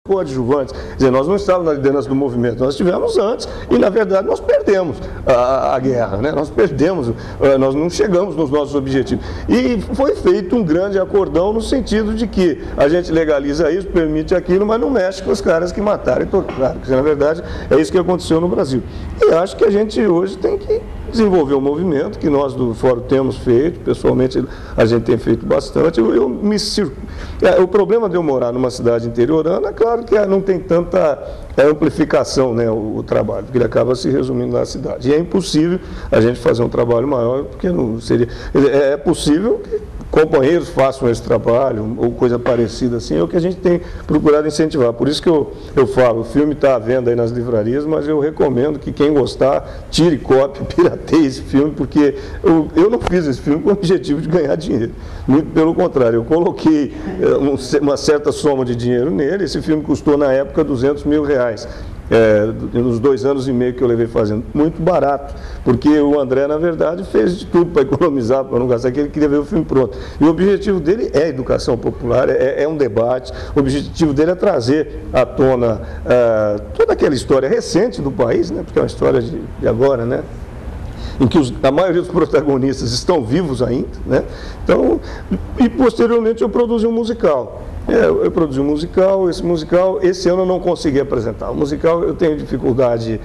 coadjuvantes. Quer dizer, nós não estávamos na liderança do movimento, nós estivemos antes e, na verdade, nós perdemos a guerra, né? Nós perdemos, nós não chegamos nos nossos objetivos. E foi feito um grande acordão no sentido de que a gente legaliza isso, permite aquilo, mas não mexe com os caras que mataram e torturaram. Na verdade, é isso que aconteceu no Brasil. E acho que a gente hoje tem que desenvolver um movimento que nós do Fórum temos feito, pessoalmente a gente tem feito bastante. O problema de eu morar numa cidade interiorana, é claro que não tem tanta amplificação, né, o trabalho, porque ele acaba se resumindo na cidade. E é impossível a gente fazer um trabalho maior, porque não seria... É possível que companheiros façam esse trabalho, ou coisa parecida assim, é o que a gente tem procurado incentivar. Por isso que eu falo, o filme está à venda aí nas livrarias, mas eu recomendo que quem gostar, tire cópia, pirateie esse filme, porque eu não fiz esse filme com o objetivo de ganhar dinheiro. Muito pelo contrário, eu coloquei uma certa soma de dinheiro nele. Esse filme custou na época R$200 mil. Nos 2 anos e meio que eu levei fazendo, muito barato, porque o André, na verdade, fez de tudo para economizar, para não gastar, que ele queria ver o filme pronto. E o objetivo dele é educação popular, é um debate, o objetivo dele é trazer à tona toda aquela história recente do país, né, porque é uma história de agora, né, em que a maioria dos protagonistas estão vivos ainda, né? Então, e posteriormente eu produzi um musical. Eu produzi um musical, esse ano eu não consegui apresentar. O musical eu tenho dificuldade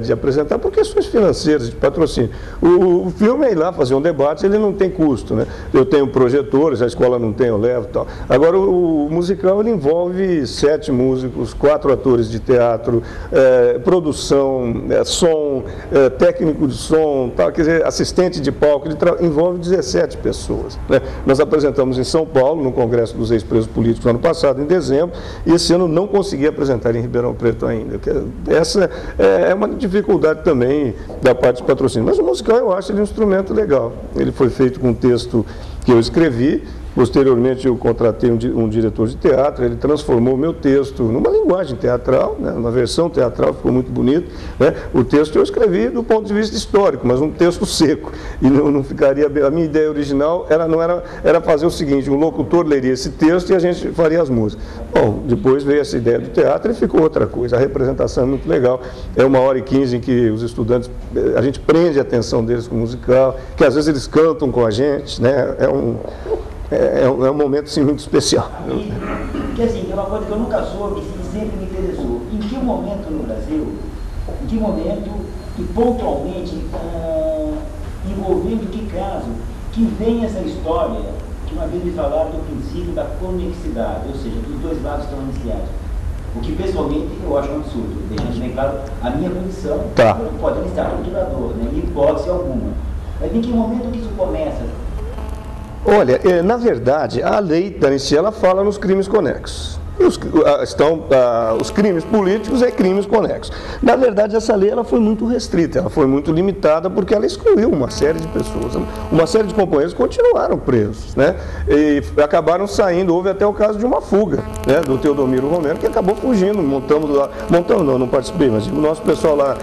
de apresentar por questões financeiras, de patrocínio. O filme é ir lá fazer um debate, ele não tem custo, né? Eu tenho projetores, a escola não tem, eu levo e tal. Agora, o musical ele envolve 7 músicos, 4 atores de teatro, produção, som, técnico de som, tal, quer dizer, assistente de palco, ele envolve 17 pessoas, né? Nós apresentamos em São Paulo, no Congresso dos Ex-Presos Políticos, no ano passado, em dezembro, e esse ano não consegui apresentar em Ribeirão Preto ainda. Essa é uma dificuldade também da parte do patrocínio. Mas o musical eu acho ele um instrumento legal. Ele foi feito com um texto que eu escrevi. Posteriormente eu contratei um diretor de teatro, ele transformou o meu texto numa linguagem teatral, né, uma versão teatral, ficou muito bonito, né? O texto eu escrevi do ponto de vista histórico, mas um texto seco, e não ficaria bem. A minha ideia original era fazer o seguinte, um locutor leria esse texto e a gente faria as músicas. Bom, depois veio essa ideia do teatro e ficou outra coisa, a representação é muito legal, é 1h15 em que os estudantes, a gente prende a atenção deles com o musical, que às vezes eles cantam com a gente, né? É um momento assim, muito especial. Porque assim, é uma coisa que eu nunca soube e sempre me interessou. Em que momento no Brasil, e pontualmente, envolvendo que caso, que vem essa história, que uma vez me falaram do princípio da conexidade, ou seja, que os dois lados estão iniciados. O que pessoalmente eu acho um absurdo, deixando bem claro a minha condição, pode iniciar torturador, né, em hipótese alguma. Mas em que momento que isso começa? Olha, na verdade, a lei da anistia ela fala nos crimes conexos. Os crimes políticos e crimes conexos. Na verdade, essa lei ela foi muito restrita, ela foi muito limitada porque ela excluiu uma série de pessoas. Uma série de companheiros continuaram presos, né? E acabaram saindo, houve até o caso de uma fuga, né, do Teodomiro Romero, que acabou fugindo, não participei, mas o nosso pessoal lá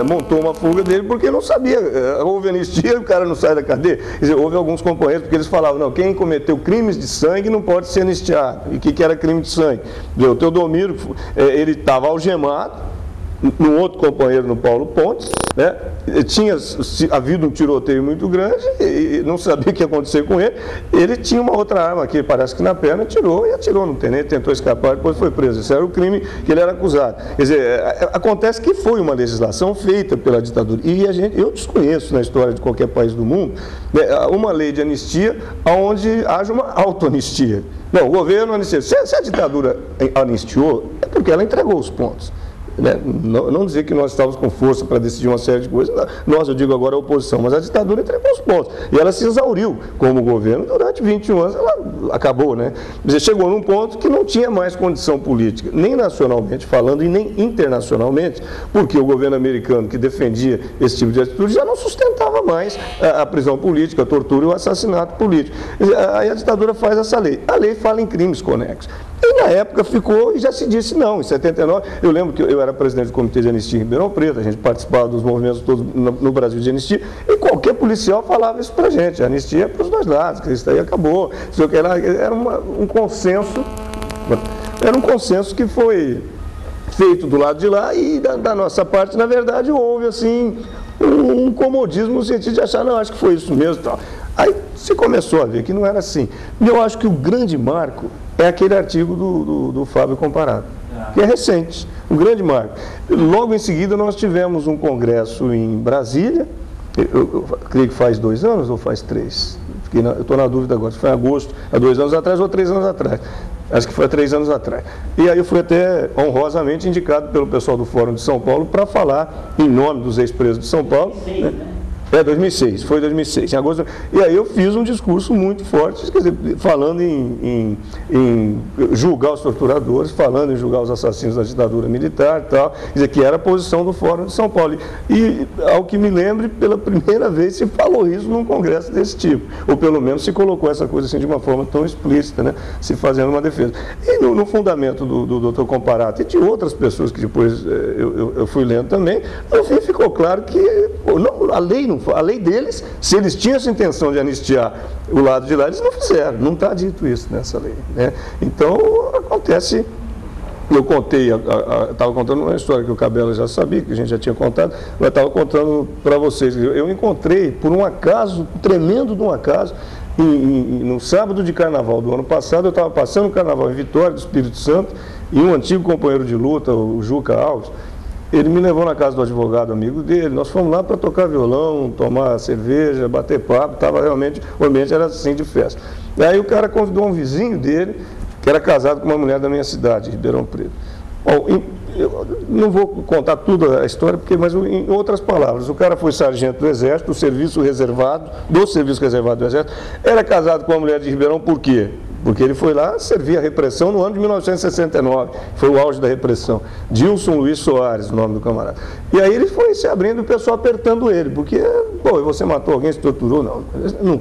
montou uma fuga dele porque não sabia, houve anistia e o cara não sai da cadeia. Quer dizer, houve alguns companheiros porque eles falavam, não, quem cometeu crimes de sangue não pode ser anistiado. E o que era crime de sangue? O Teodomiro, ele estava algemado, num outro companheiro no Paulo Pontes, né? Tinha havido um tiroteio muito grande e não sabia o que ia acontecer com ele. Ele tinha uma outra arma aqui, parece que na perna, atirou no tenente, tentou escapar, depois foi preso. Esse era o crime que ele era acusado. Quer dizer, acontece que foi uma legislação feita pela ditadura. E eu desconheço na história de qualquer país do mundo, né, uma lei de anistia onde haja uma autoanistia. Não, o governo anistia. Se a ditadura anistiou, é porque ela entregou os pontos. Né? Não dizer que nós estávamos com força para decidir uma série de coisas, nós, eu digo agora a oposição, mas a ditadura entregou os pontos. E ela se exauriu como governo durante 21 anos, ela acabou, né? Chegou num ponto que não tinha mais condição política, nem nacionalmente falando e nem internacionalmente, porque o governo americano que defendia esse tipo de atitude já não sustentava mais a prisão política, a tortura e o assassinato político. Aí a ditadura faz essa lei. A lei fala em crimes conexos. E na época ficou e já se disse não. Em 79, eu lembro que eu era presidente do Comitê de Anistia em Ribeirão Preto, a gente participava dos movimentos todos no Brasil de anistia, e qualquer policial falava isso pra gente, a anistia é para os dois lados, que isso aí acabou. Era um consenso era um consenso que foi feito do lado de lá e da nossa parte, na verdade, houve assim um comodismo no sentido de achar, não, acho que foi isso mesmo e tal. Aí se começou a ver que não era assim. E eu acho que o grande marco é aquele artigo do Fábio Comparado, que é recente, um grande marco. Logo em seguida nós tivemos um congresso em Brasília, eu creio que faz 2 anos ou faz 3? Eu estou na dúvida agora, se foi em agosto, há 2 anos atrás ou 3 anos atrás. Acho que foi há 3 anos atrás. E aí eu fui até honrosamente indicado pelo pessoal do Fórum de São Paulo para falar em nome dos ex-presos de São Paulo. 2006, né? 2006, foi 2006, em agosto. E aí eu fiz um discurso muito forte, quer dizer, falando em julgar os torturadores, falando em julgar os assassinos da ditadura militar e tal, quer dizer, que era a posição do Fórum de São Paulo. E, ao que me lembre, pela primeira vez se falou isso num congresso desse tipo, ou pelo menos se colocou essa coisa assim de uma forma tão explícita, né, se fazendo uma defesa. E no fundamento do Dr. Comparato e de outras pessoas que depois eu fui lendo também, no fim ficou claro que a lei deles, se eles tinham essa intenção de anistiar o lado de lá, eles não fizeram, não está dito isso nessa lei, né? Então, acontece, eu contei, estava contando uma história que o Cabela já sabia, que a gente já tinha contado, mas estava contando para vocês. Eu encontrei, por um acaso, tremendo de um acaso, no sábado de carnaval do ano passado, eu estava passando o carnaval em Vitória do Espírito Santo, e um antigo companheiro de luta, o Juca Alves, ele me levou na casa do advogado amigo dele, nós fomos lá para tocar violão, tomar cerveja, bater papo, realmente, o ambiente era assim de festa. Aí o cara convidou um vizinho dele, que era casado com uma mulher da minha cidade, Ribeirão Preto. Bom, eu não vou contar tudo a história, mas em outras palavras, o cara foi sargento do Exército, do Serviço Reservado do Exército, era casado com uma mulher de Ribeirão, por quê? Porque ele foi lá servir a repressão no ano de 1969, foi o auge da repressão. Dilson Luiz Soares, o nome do camarada. E aí ele foi se abrindo e o pessoal apertando ele, porque, pô, você matou alguém, se torturou? Não,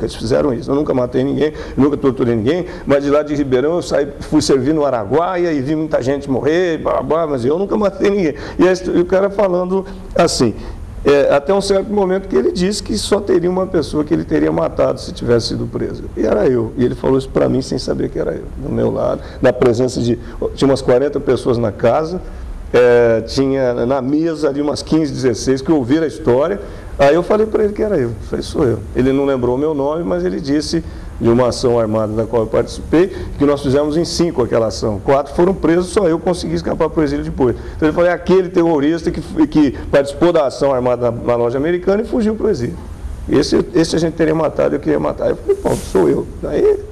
eles fizeram isso, eu nunca matei ninguém, nunca torturei ninguém, mas de lá de Ribeirão eu fui servir no Araguaia e vi muita gente morrer, blá, blá, mas eu nunca matei ninguém. E aí, o cara falando assim... até um certo momento que ele disse que só teria uma pessoa que ele teria matado se tivesse sido preso. E era eu. E ele falou isso para mim sem saber que era eu. Do meu lado, na presença de... Tinha umas 40 pessoas na casa, tinha na mesa ali umas 15, 16 que ouviram a história. Aí eu falei para ele que era eu. Falei, sou eu. Ele não lembrou o meu nome, mas ele disse... de uma ação armada da qual eu participei, que nós fizemos em 5 aquela ação. 4 foram presos, só eu consegui escapar para o exílio depois. Então ele falou, aquele terrorista que participou da ação armada na loja americana e fugiu para o exílio. Esse a gente teria matado, eu queria matar. Eu falei, pronto, sou eu. Daí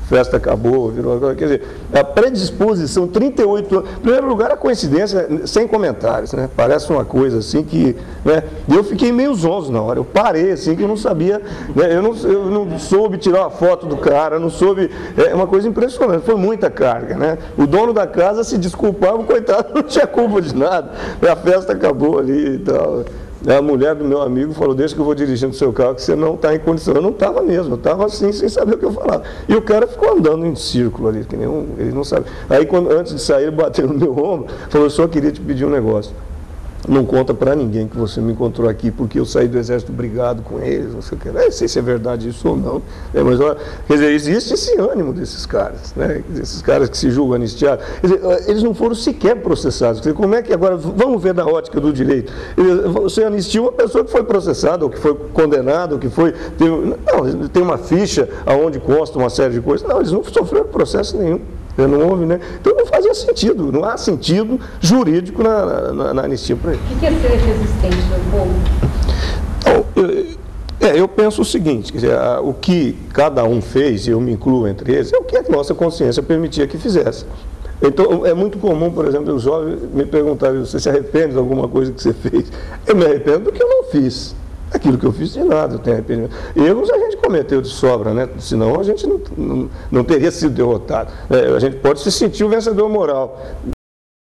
a festa acabou, virou agora. Quer dizer, a predisposição, 38 anos. Em primeiro lugar, a coincidência, sem comentários, né? Parece uma coisa assim que... né? E eu fiquei meio zonzo na hora. Eu parei assim, que eu não sabia... né? Eu não soube tirar uma foto do cara, não soube... É uma coisa impressionante, foi muita carga, né? O dono da casa se desculpava, o coitado não tinha culpa de nada. A festa acabou ali e tal. A mulher do meu amigo falou, deixa que eu vou dirigindo o seu carro, que você não está em condição. Eu não estava mesmo, eu estava assim, sem saber o que eu falava. E o cara ficou andando em círculo ali, que ele não sabe. Aí, antes de sair, ele bateu no meu ombro, falou, eu só queria te pedir um negócio. Não conta para ninguém que você me encontrou aqui, porque eu saí do Exército brigado com eles, não sei o que. Não sei se é verdade isso ou não. Mas, quer dizer, existe esse ânimo desses caras, né? Esses caras que se julgam anistiados. Quer dizer, eles não foram sequer processados. Quer dizer, como é que agora, vamos ver da ótica do direito, você anistia uma pessoa que foi processada, ou que foi condenada, ou que foi... tem uma ficha onde consta uma série de coisas. Não, eles não sofreram processo nenhum. Não houve, né? Então não fazia sentido, não há sentido jurídico na anistia para ele. O que é ser resistente no povo? Então, eu penso o seguinte, quer dizer, o que cada um fez, e eu me incluo entre eles, é o que a nossa consciência permitia que fizesse. Então, é muito comum, por exemplo, os jovens me perguntarem, você se arrepende de alguma coisa que você fez? Eu me arrependo do que eu não fiz. Aquilo que eu fiz de nada, eu tenho arrependimento. Erros a gente cometeu de sobra, né? Senão a gente não teria sido derrotado. A gente pode se sentir o vencedor moral.